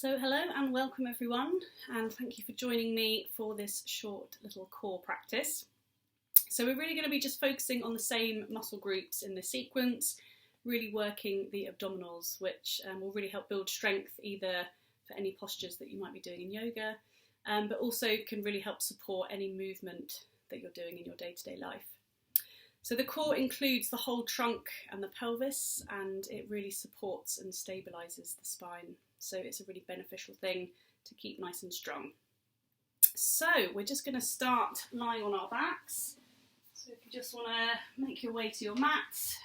So hello and welcome everyone, and thank you for joining me for this short little core practice. So we're really going to be just focusing on the same muscle groups in this sequence, really working the abdominals, which will really help build strength either for any postures that you might be doing in yoga, but also can really help support any movement that you're doing in your day-to-day life. So the core includes the whole trunk and the pelvis, and it really supports and stabilises the spine. So it's a really beneficial thing to keep nice and strong. So we're just going to start lying on our backs. So if you just want to make your way to your mat,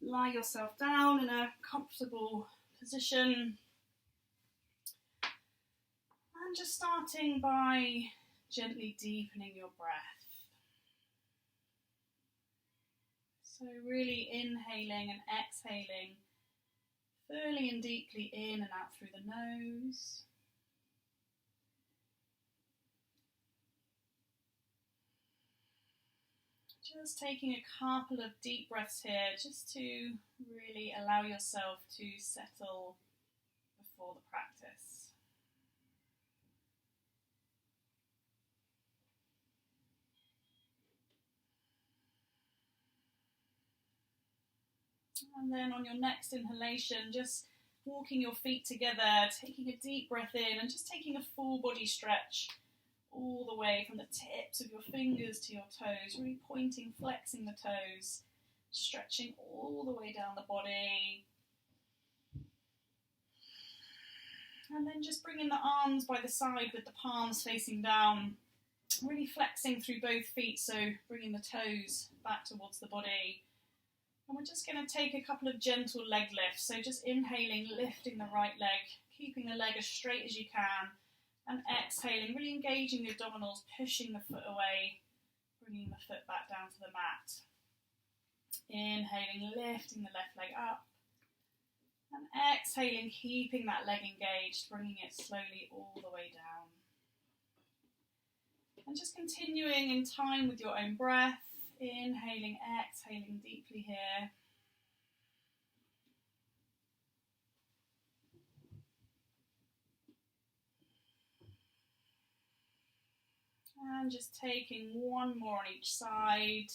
lie yourself down in a comfortable position. And just starting by gently deepening your breath. So really inhaling and exhaling, fully and deeply in and out through the nose. Just taking a couple of deep breaths here, just to really allow yourself to settle before the practice. And then on your next inhalation, just walking your feet together, taking a deep breath in and just taking a full body stretch all the way from the tips of your fingers to your toes, really pointing, flexing the toes, stretching all the way down the body. And then just bringing the arms by the side with the palms facing down, really flexing through both feet, so bringing the toes back towards the body. And we're just going to take a couple of gentle leg lifts. So just inhaling, lifting the right leg, keeping the leg as straight as you can. And exhaling, really engaging the abdominals, pushing the foot away, bringing the foot back down to the mat. Inhaling, lifting the left leg up. And exhaling, keeping that leg engaged, bringing it slowly all the way down. And just continuing in time with your own breath. Inhaling, exhaling deeply here. And just taking one more on each side.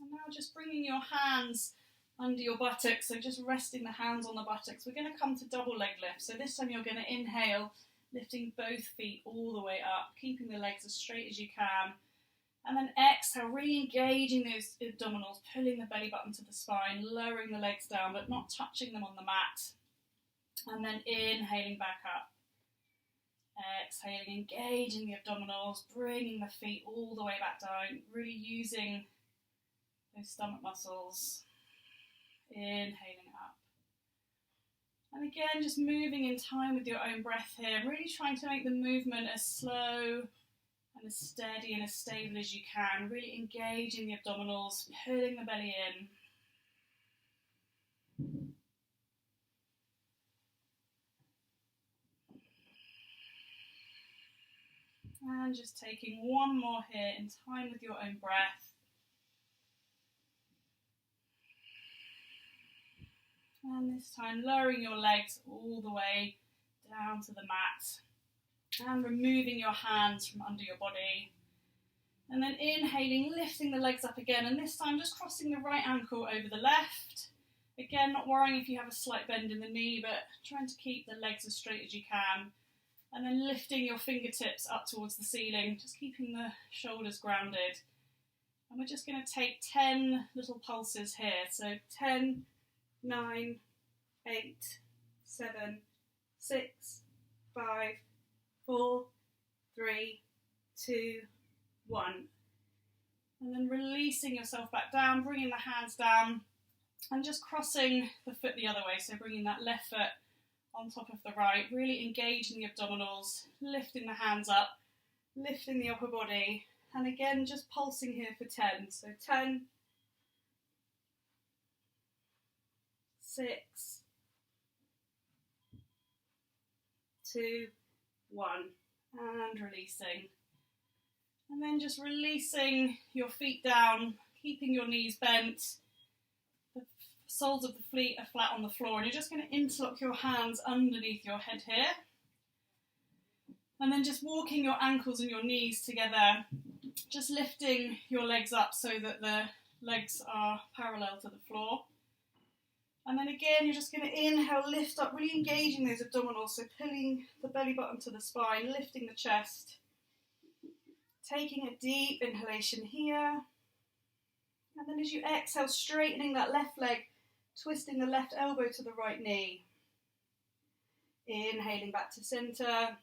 And now just bringing your hands under your buttocks, so just resting the hands on the buttocks. We're going to come to double leg lift. So this time you're going to inhale, lifting both feet all the way up, keeping the legs as straight as you can. And then exhale, re-engaging those abdominals, pulling the belly button to the spine, lowering the legs down, but not touching them on the mat. And then inhaling back up. Exhaling, engaging the abdominals, bringing the feet all the way back down, really using those stomach muscles. Inhaling up. And again, just moving in time with your own breath here, really trying to make the movement as slow and as steady and as stable as you can, really engaging the abdominals, pulling the belly in. And just taking one more here in time with your own breath. And this time lowering your legs all the way down to the mat. And removing your hands from under your body. And then inhaling, lifting the legs up again. And this time just crossing the right ankle over the left. Again, not worrying if you have a slight bend in the knee, but trying to keep the legs as straight as you can. And then lifting your fingertips up towards the ceiling, just keeping the shoulders grounded. And we're just going to take 10 little pulses here. So 10, 9, 8, 7, 6, 5, 4, 3, 2, 1. And then releasing yourself back down, bringing the hands down and just crossing the foot the other way. So bringing that left foot on top of the right, really engaging the abdominals, lifting the hands up, lifting the upper body. And again, just pulsing here for 10. So 10, 6, 2, 1. and releasing. And then just releasing your feet down, keeping your knees bent. The soles of the feet are flat on the floor, and you're just going to interlock your hands underneath your head here. And then just walking your ankles and your knees together, just lifting your legs up so that the legs are parallel to the floor. And then again, you're just going to inhale, lift up, really engaging those abdominals, so pulling the belly button to the spine, lifting the chest. Taking a deep inhalation here. And then as you exhale, straightening that left leg, twisting the left elbow to the right knee. Inhaling back to centre.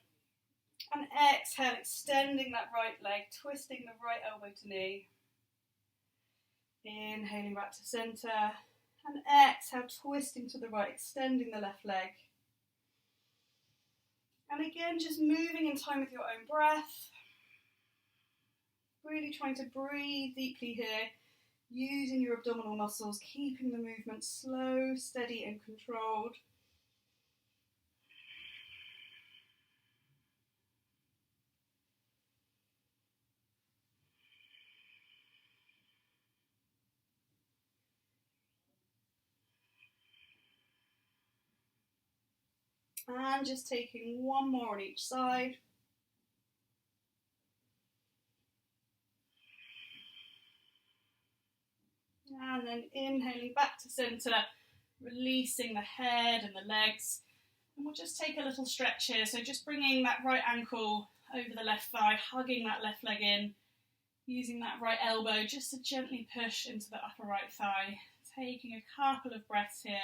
And exhale, extending that right leg, twisting the right elbow to knee. Inhaling back to centre. And exhale, twisting to the right, extending the left leg. And again, just moving in time with your own breath. Really trying to breathe deeply here, using your abdominal muscles, keeping the movement slow, steady and controlled. And just taking one more on each side. And then inhaling back to centre, releasing the head and the legs. And we'll just take a little stretch here. So just bringing that right ankle over the left thigh, hugging that left leg in, using that right elbow just to gently push into the upper right thigh. Taking a couple of breaths here.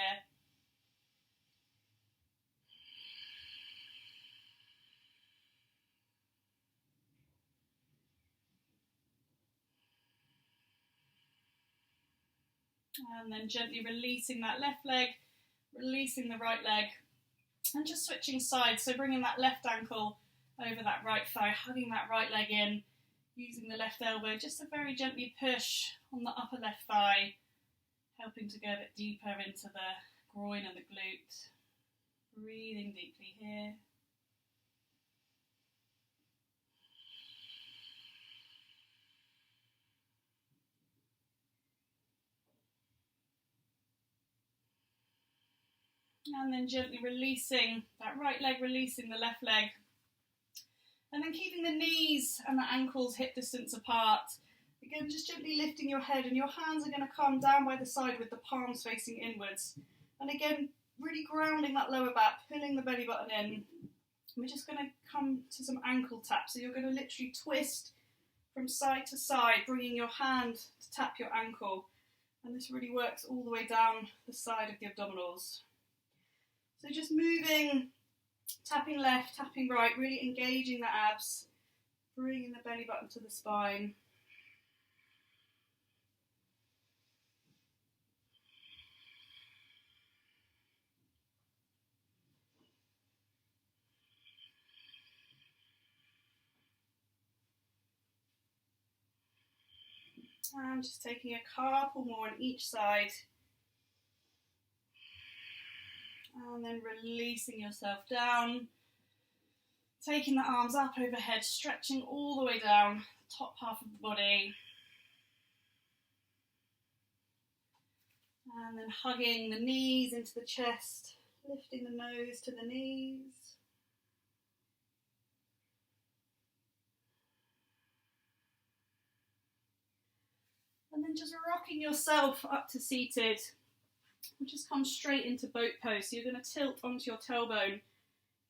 And then gently releasing that left leg, releasing the right leg, and just switching sides. So bringing that left ankle over that right thigh, hugging that right leg in, using the left elbow just to very gently push on the upper left thigh, helping to go a bit deeper into the groin and the glute. Breathing deeply here. And then gently releasing that right leg, releasing the left leg. And then keeping the knees and the ankles hip distance apart. Again, just gently lifting your head, and your hands are going to come down by the side with the palms facing inwards. And again, really grounding that lower back, pulling the belly button in. And we're just going to come to some ankle taps. So you're going to literally twist from side to side, bringing your hand to tap your ankle. And this really works all the way down the side of the abdominals. So just moving, tapping left, tapping right, really engaging the abs, bringing the belly button to the spine. And just taking a couple more on each side. And then releasing yourself down. Taking the arms up overhead, stretching all the way down the top half of the body. And then hugging the knees into the chest, lifting the nose to the knees. And then just rocking yourself up to seated. We'll just come straight into boat pose. So you're going to tilt onto your tailbone,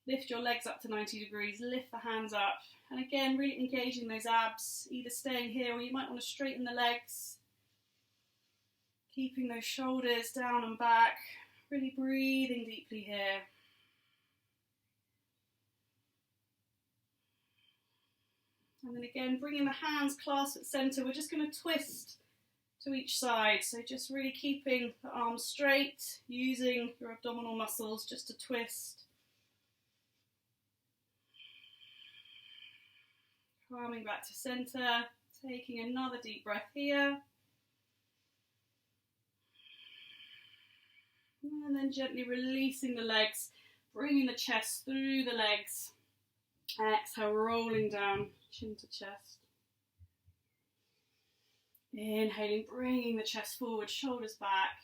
lift your legs up to 90 degrees, lift the hands up. And again, really engaging those abs, either staying here or you might want to straighten the legs. Keeping those shoulders down and back, really breathing deeply here. And then again, bringing the hands clasped at centre, we're just going to twist to each side. So just really keeping the arms straight, using your abdominal muscles just to twist. Calming back to centre, taking another deep breath here. And then gently releasing the legs, bringing the chest through the legs. Exhale, rolling down, chin to chest. Inhaling, bringing the chest forward, shoulders back.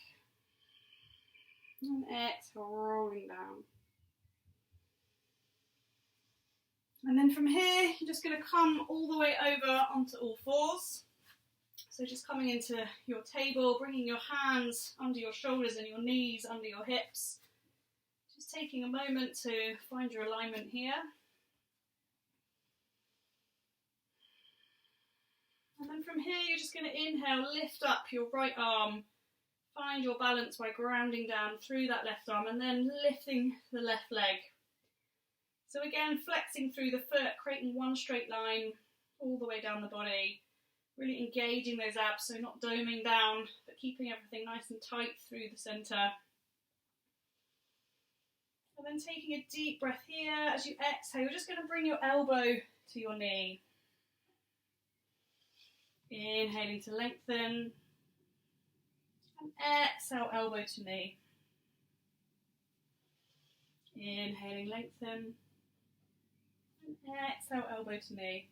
And exhale, rolling down. And then from here, you're just going to come all the way over onto all fours. So just coming into your table, bringing your hands under your shoulders and your knees under your hips. Just taking a moment to find your alignment here. And then from here, you're just going to inhale, lift up your right arm. Find your balance by grounding down through that left arm and then lifting the left leg. So again, flexing through the foot, creating one straight line all the way down the body. Really engaging those abs, so not doming down, but keeping everything nice and tight through the centre. And then taking a deep breath here. As you exhale, you're just going to bring your elbow to your knee. Inhaling to lengthen. And exhale, elbow to knee. Inhaling, lengthen. And exhale, elbow to knee.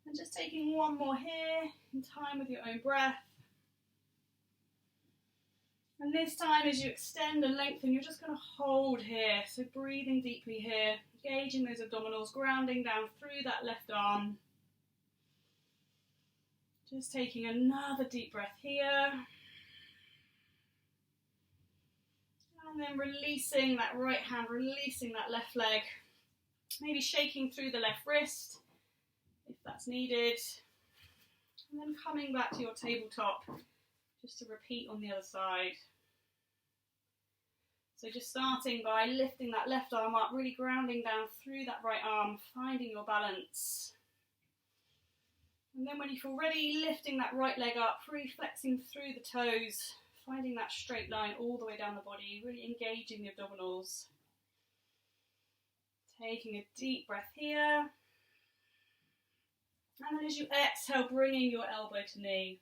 And just taking one more here, in time with your own breath. And this time, as you extend and lengthen, you're just going to hold here. So breathing deeply here, engaging those abdominals, grounding down through that left arm. Just taking another deep breath here. And then releasing that right hand, releasing that left leg. Maybe shaking through the left wrist, if that's needed. And then coming back to your tabletop, just to repeat on the other side. So just starting by lifting that left arm up, really grounding down through that right arm, finding your balance. And then when you feel ready, lifting that right leg up, really flexing through the toes, finding that straight line all the way down the body, really engaging the abdominals. Taking a deep breath here. And then as you exhale, bringing your elbow to knee.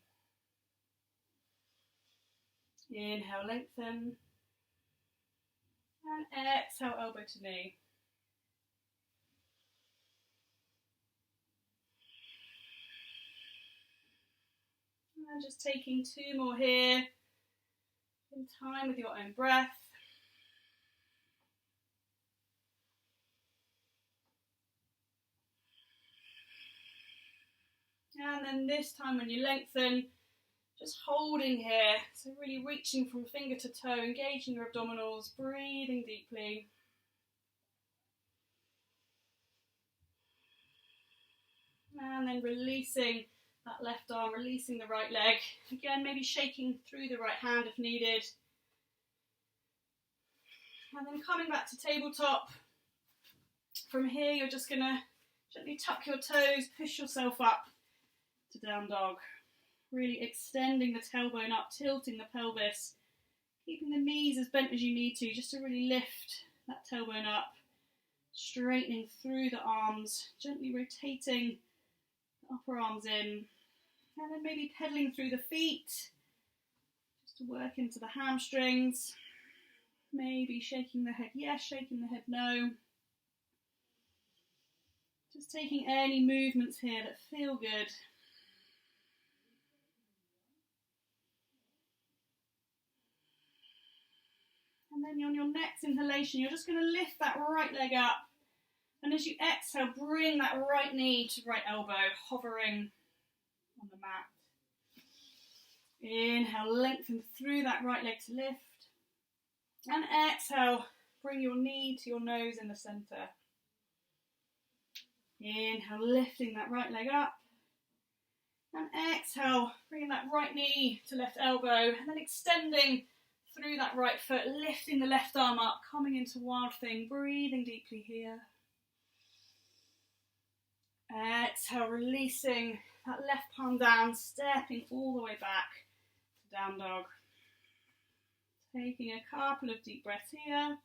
Inhale, lengthen. And exhale, elbow to knee. And just taking two more here, in time with your own breath. And then this time when you lengthen, just holding here. So really reaching from finger to toe, engaging your abdominals, breathing deeply. And then releasing that left arm, releasing the right leg. Again, maybe shaking through the right hand if needed. And then coming back to tabletop. From here, you're just going to gently tuck your toes, push yourself up to down dog. Really extending the tailbone up, tilting the pelvis, keeping the knees as bent as you need to, just to really lift that tailbone up, straightening through the arms, gently rotating the upper arms in, and then maybe pedaling through the feet, just to work into the hamstrings, maybe shaking the head yes, shaking the head no. Just taking any movements here that feel good. And then on your next inhalation, you're just going to lift that right leg up. And as you exhale, bring that right knee to right elbow, hovering on the mat. Inhale, lengthen through that right leg to lift. And exhale, bring your knee to your nose in the centre. Inhale, lifting that right leg up. And exhale, bringing that right knee to left elbow. And then extending through that right foot, lifting the left arm up, coming into Wild Thing, breathing deeply here. Exhale, releasing that left palm down, stepping all the way back to down dog. Taking a couple of deep breaths here.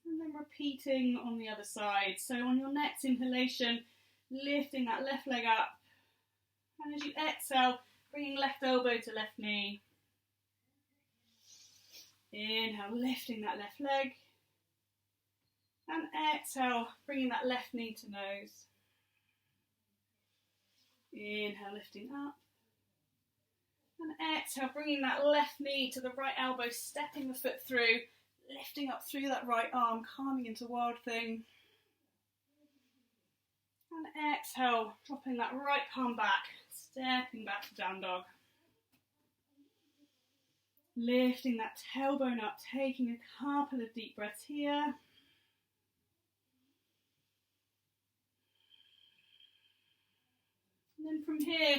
And then repeating on the other side. So on your next inhalation, lifting that left leg up. And as you exhale, bringing left elbow to left knee. Inhale, lifting that left leg. And exhale, bringing that left knee to nose. Inhale, lifting up. And exhale, bringing that left knee to the right elbow, stepping the foot through, lifting up through that right arm, calming into Wild Thing. And exhale, dropping that right palm back, stepping back to Down Dog. Lifting that tailbone up, taking a couple of deep breaths here. And then from here,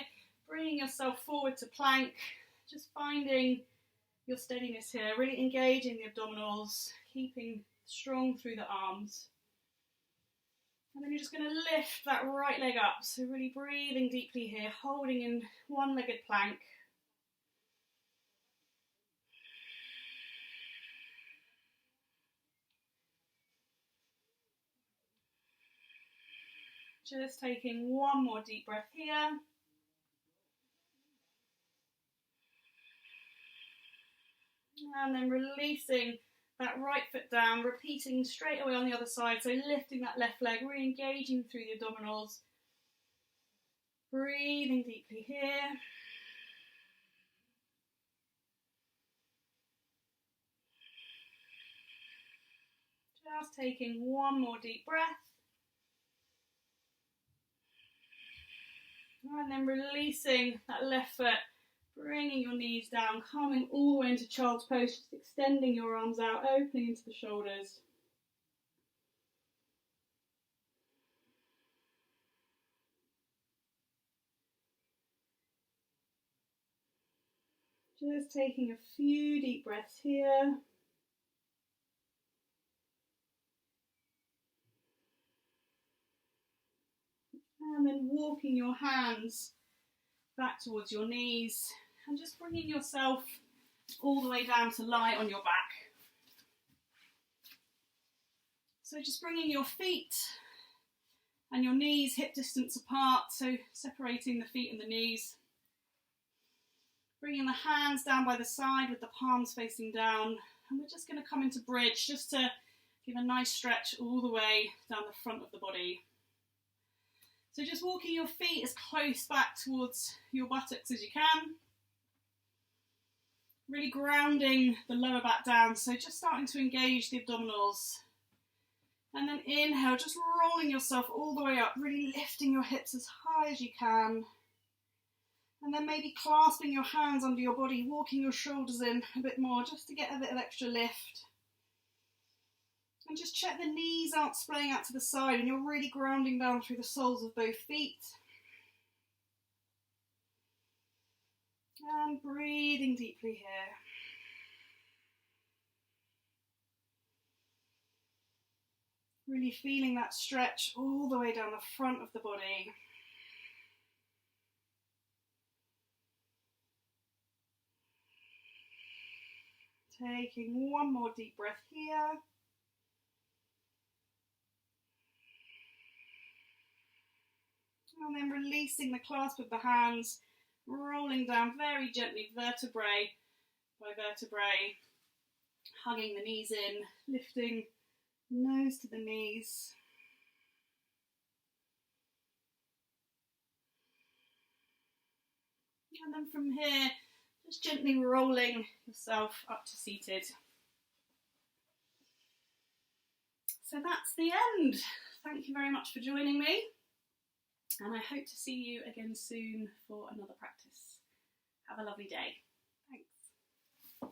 bringing yourself forward to plank, just finding your steadiness here, really engaging the abdominals, keeping strong through the arms. And then you're just going to lift that right leg up, so really breathing deeply here, holding in one-legged plank. Just taking one more deep breath here. And then releasing that right foot down, repeating straight away on the other side. So lifting that left leg, re-engaging through the abdominals. Breathing deeply here. Just taking one more deep breath. And then releasing that left foot, bringing your knees down, coming all the way into child's pose, just extending your arms out, opening into the shoulders. Just taking a few deep breaths here. And then walking your hands back towards your knees and just bringing yourself all the way down to lie on your back. So just bringing your feet and your knees hip distance apart, so separating the feet and the knees. Bringing the hands down by the side with the palms facing down, and we're just going to come into bridge just to give a nice stretch all the way down the front of the body. So just walking your feet as close back towards your buttocks as you can. Really grounding the lower back down, so just starting to engage the abdominals. And then inhale, just rolling yourself all the way up, really lifting your hips as high as you can. And then maybe clasping your hands under your body, walking your shoulders in a bit more, just to get a bit of extra lift. And just check the knees aren't splaying out to the side and you're really grounding down through the soles of both feet. And breathing deeply here. Really feeling that stretch all the way down the front of the body. Taking one more deep breath here. And then releasing the clasp of the hands, rolling down very gently, vertebrae by vertebrae, hugging the knees in, lifting nose to the knees. And then from here, just gently rolling yourself up to seated. So that's the end. Thank you very much for joining me. And I hope to see you again soon for another practice. Have a lovely day. Thanks.